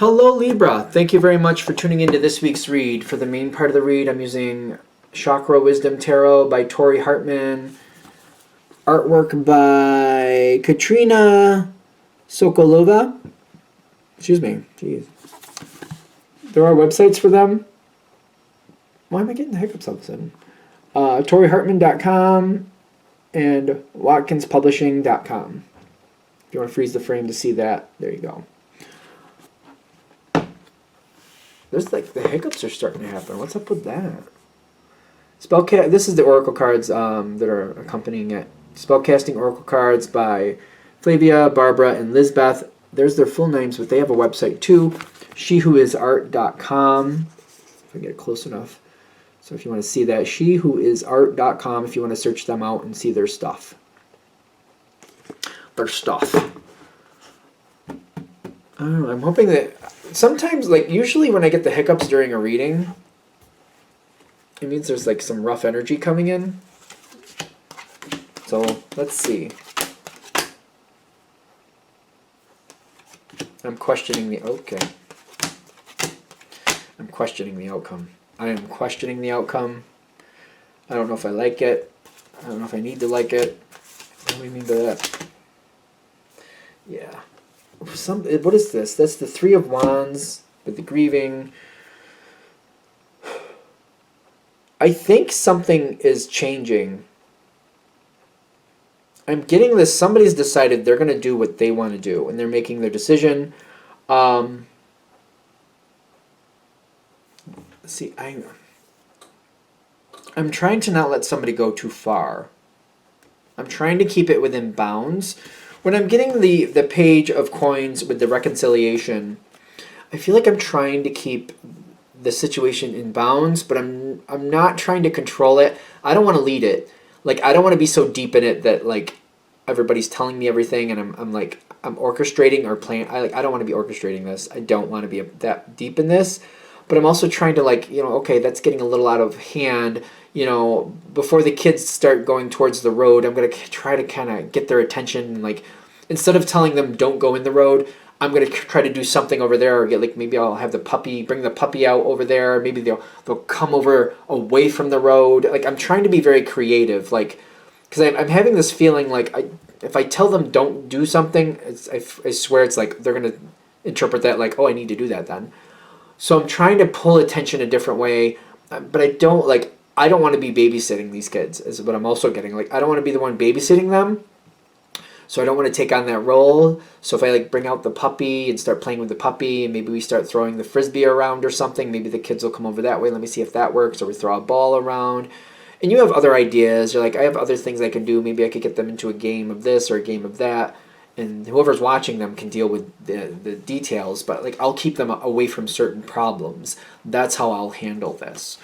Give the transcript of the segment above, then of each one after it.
Hello Libra, thank you very much for tuning into this week's read. For the main part of the read, I'm using Chakra Wisdom Tarot by Tori Hartman, artwork by Katrina Sokolova. Excuse me, jeez. There are websites for them. Why am I getting the hiccups all of a sudden? ToriHartman.com and WatkinsPublishing.com. If you want to freeze the frame to see that, there you go. There's like the hiccups are starting to happen. What's up with that? This is the oracle cards that are accompanying it. Spellcasting oracle cards by Flavia, Barbara, and Lizbeth. There's their full names, but they have a website too. SheWhoIsArt.com. If I get it close enough. So if you want to see that, SheWhoIsArt.com. If you want to search them out and see their stuff. I don't know, I'm hoping that sometimes, like, usually when I get the hiccups during a reading, it means there's like some rough energy coming in. So let's see. I'm questioning the outcome. I am questioning the outcome. I don't know if I like it. I don't know if I need to like it. What do we mean by that? Yeah. What is this? That's the Three of Wands with the grieving. I think something is changing. I'm getting this. Somebody's decided they're going to do what they want to do, and they're making their decision. Let's see, I'm trying to not let somebody go too far. I'm trying to keep it within bounds. When I'm getting the page of coins with the reconciliation, I feel like I'm trying to keep the situation in bounds, but I'm not trying to control it. I don't want to lead it. Like, I don't want to be so deep in it that like everybody's telling me everything and I'm orchestrating or planning. I don't want to be orchestrating this. I don't want to be that deep in this. But I'm also trying to, like, okay, that's getting a little out of hand. Before the kids start going towards the road, I'm going to try to kind of get their attention. Like, instead of telling them don't go in the road, I'm going to try to do something over there, or maybe I'll have bring the puppy out over there. Maybe they'll come over away from the road. Like, I'm trying to be very creative, like, because I'm having this feeling like if I tell them don't do something, I swear it's like they're going to interpret that like, oh, I need to do that then. So I'm trying to pull attention a different way, but I don't want to be babysitting these kids, is what I'm also getting. Like, I don't want to be the one babysitting them, so I don't want to take on that role. So if I bring out the puppy and start playing with the puppy, and maybe we start throwing the frisbee around or something, maybe the kids will come over that way. Let me see if that works. Or we throw a ball around. And you have other ideas. You're like, I have other things I can do. Maybe I could get them into a game of this or a game of that. And whoever's watching them can deal with the details, but I'll keep them away from certain problems. That's how I'll handle this.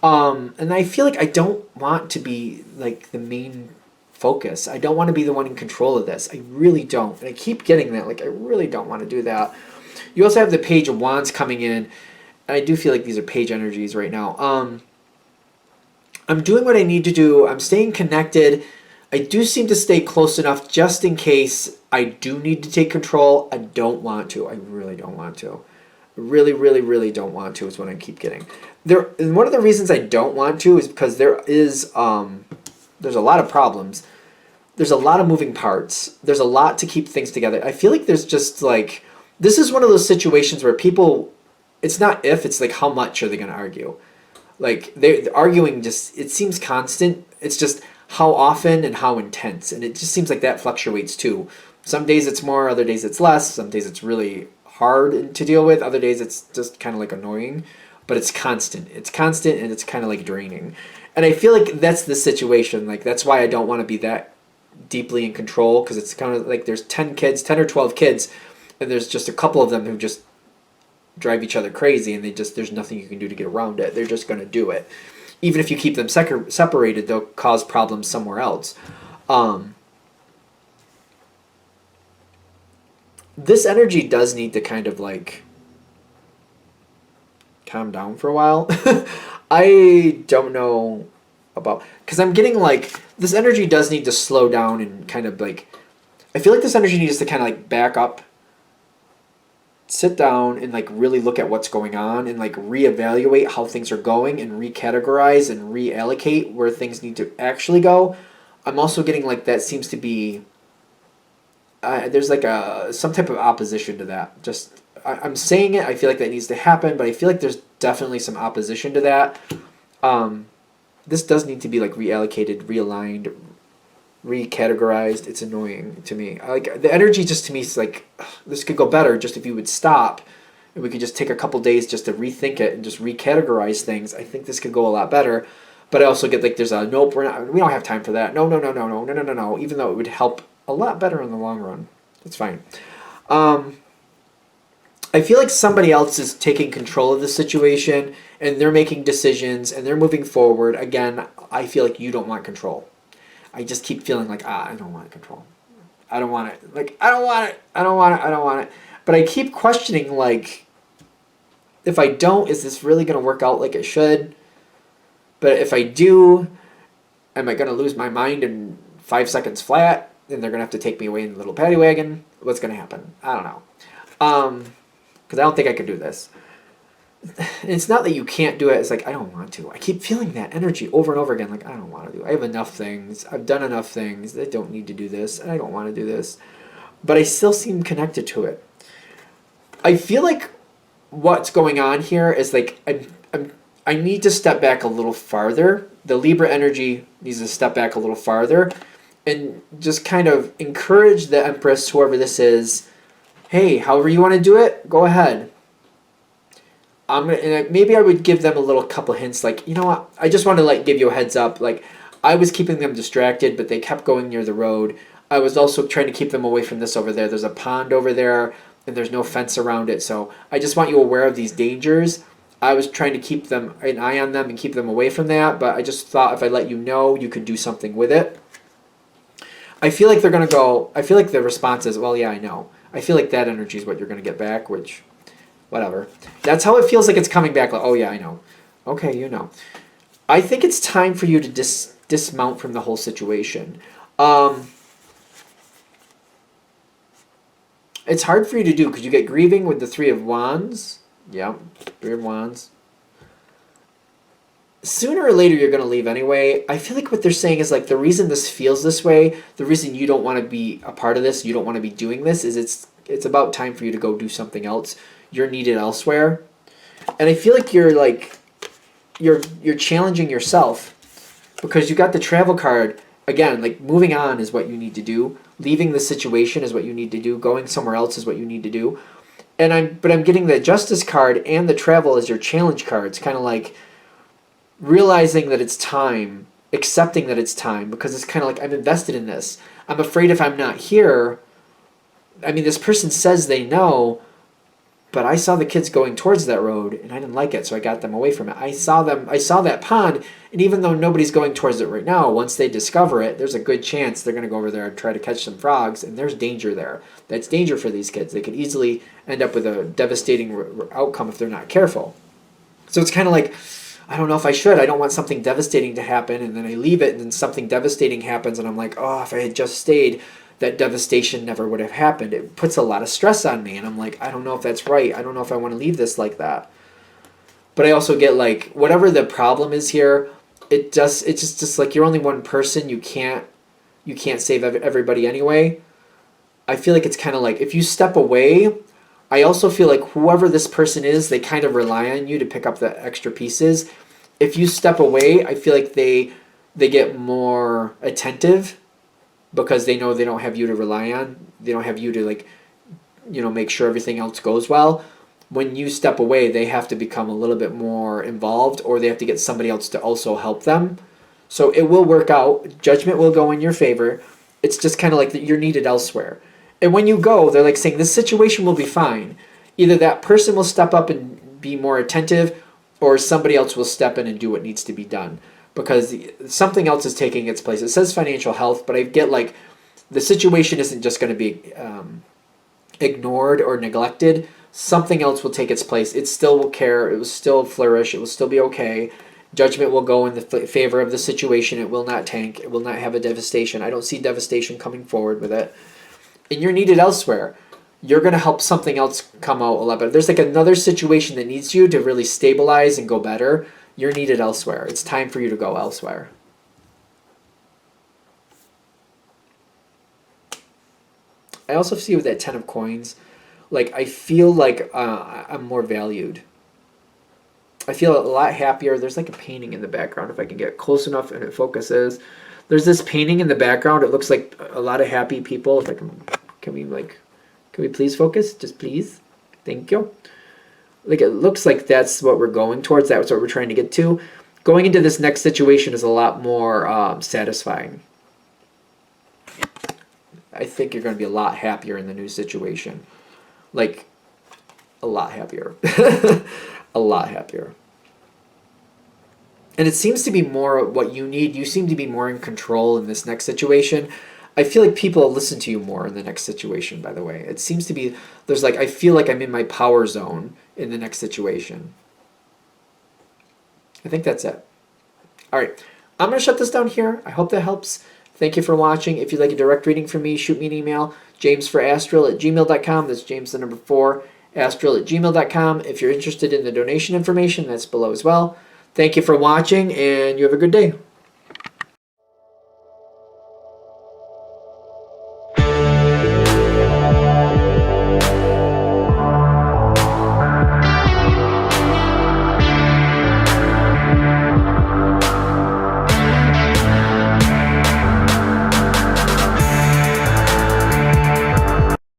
And I feel like I don't want to be the main focus. I don't want to be the one in control of this. I really don't. And I keep getting that. I really don't want to do that. You also have the Page of Wands coming in. I do feel like these are page energies right now. I'm doing what I need to do. I'm staying connected. I do seem to stay close enough just in case I do need to take control. I don't want to. I really don't want to. Really, really, really don't want to is what I keep getting. And one of the reasons I don't want to is because there's a lot of problems. There's a lot of moving parts. There's a lot to keep things together. I feel like there's just this is one of those situations where people, it's not if, it's how much are they going to argue? They're arguing it seems constant. It's just how often and how intense. And it just seems like that fluctuates too. Some days it's more, other days it's less. Some days it's really hard to deal with. Other days it's just kind of annoying. But it's constant. It's constant and it's kind of draining. And I feel like that's the situation. That's why I don't want to be that deeply in control, because it's kind of there's 10 or 12 kids, and there's just a couple of them who just drive each other crazy, and there's nothing you can do to get around it. They're just going to do it. Even if you keep them separated, they'll cause problems somewhere else. This energy does need to kind of calm down for a while. I don't know about, because I'm getting this energy does need to slow down and kind of I feel like this energy needs to kind of back up sit down and like really look at what's going on and like reevaluate how things are going and recategorize and reallocate where things need to actually go. I'm also getting like that seems to be there's like some type of opposition to that. Just I'm saying it. I feel like that needs to happen, but I feel like there's definitely some opposition to that. This does need to be like reallocated, realigned, recategorized. It's annoying to me. Like the energy just to me is like ugh, this could go better just if you would stop and we could just take a couple days just to rethink it and just recategorize things. I think this could go a lot better. But I also get like there's a nope, we don't have time for that. No. Even though it would help a lot better in the long run. It's fine. I feel like somebody else is taking control of the situation and they're making decisions and they're moving forward. Again, I feel like you don't want control. I just keep feeling like, I don't want control. I don't want it. Like, I don't want it. I don't want it. I don't want it. But I keep questioning, like, if I don't, is this really going to work out like it should? But if I do, am I going to lose my mind in 5 seconds flat? And they're going to have to take me away in the little paddy wagon? What's going to happen? I don't know. Because I don't think I could do this. It's not that you can't do it. It's like, I don't want to. I keep feeling that energy over and over again. Like, I don't want to do it. I have enough things. I've done enough things. I don't need to do this. And I don't want to do this. But I still seem connected to it. I feel like what's going on here is like, I need to step back a little farther. The Libra energy needs to step back a little farther and just kind of encourage the Empress, whoever this is, hey, however you want to do it, go ahead. Maybe I would give them a little couple hints, like, you know what, I just want to like give you a heads up. Like, I was keeping them distracted, but they kept going near the road. I was also trying to keep them away from this over there. There's a pond over there, and there's no fence around it. So I just want you aware of these dangers. I was trying to keep them an eye on them and keep them away from that, but I just thought if I let you know, you could do something with it. I feel like they're going to go, I feel like the response is, well, yeah, I know. I feel like that energy is what you're going to get back, which, whatever. That's how it feels like it's coming back. Like, oh, yeah, I know. Okay, you know. I think it's time for you to dismount from the whole situation. It's hard for you to do because you get grieving with the Three of Wands. Yeah, Three of Wands. Sooner or later you're going to leave anyway. I feel like what they're saying is like the reason this feels this way, the reason you don't want to be a part of this, you don't want to be doing this, is it's about time for you to go do something else. You're needed elsewhere. And I feel like you're challenging yourself because you got the travel card. Again, like moving on is what you need to do. Leaving the situation is what you need to do. Going somewhere else is what you need to do. But I'm getting the Justice card and the travel as your challenge cards, kind of like realizing that it's time, accepting that it's time, because it's kind of like I'm invested in this. I'm afraid if I'm not here, I mean, this person says they know, but I saw the kids going towards that road and I didn't like it, so I got them away from it. I saw that pond, and even though nobody's going towards it right now, once they discover it, there's a good chance they're going to go over there and try to catch some frogs, and there's danger there. That's danger for these kids. They could easily end up with a devastating outcome if they're not careful. So it's kind of like, I don't know if I should. I don't want something devastating to happen, and then I leave it, and then something devastating happens, and I'm like, oh, if I had just stayed, that devastation never would have happened. It puts a lot of stress on me, and I'm like, I don't know if that's right. I don't know if I want to leave this like that. But I also get like, whatever the problem is here, it's just like you're only one person. You can't save everybody anyway. I feel like it's kind of like if you step away, I also feel like whoever this person is, they kind of rely on you to pick up the extra pieces. If you step away, I feel like they get more attentive because they know they don't have you to rely on. They don't have you to like, make sure everything else goes well. When you step away, they have to become a little bit more involved, or they have to get somebody else to also help them. So it will work out. Judgment will go in your favor. It's just kind of like that you're needed elsewhere. And when you go, they're like saying, this situation will be fine. Either that person will step up and be more attentive, or somebody else will step in and do what needs to be done. Because something else is taking its place. It says financial health, but I get like the situation isn't just going to be ignored or neglected. Something else will take its place. It still will care. It will still flourish. It will still be okay. Judgment will go in the favor of the situation. It will not tank. It will not have a devastation. I don't see devastation coming forward with it. And you're needed elsewhere. you're going to help something else come out a lot better. There's like another situation that needs you to really stabilize and go better. You're needed elsewhere. It's time for you to go elsewhere. I also see with that 10 of coins, like I feel like I'm more valued. I feel a lot happier. There's like a painting in the background if I can get close enough and it focuses. There's this painting in the background. It looks like a lot of happy people. If I can we please focus? Just please. Thank you. Like it looks like that's what we're going towards. That's what we're trying to get to. Going into this next situation is a lot more satisfying. I think you're going to be a lot happier in the new situation. Like, a lot happier. A lot happier. And it seems to be more what you need. You seem to be more in control in this next situation. I feel like people will listen to you more in the next situation, by the way. It seems to be, I feel like I'm in my power zone in the next situation. I think that's it. All right. I'm going to shut this down here. I hope that helps. Thank you for watching. If you'd like a direct reading from me, shoot me an email, jamesforastral@gmail.com. That's James the number 4, astral@gmail.com. If you're interested in the donation information, that's below as well. Thank you for watching, and you have a good day.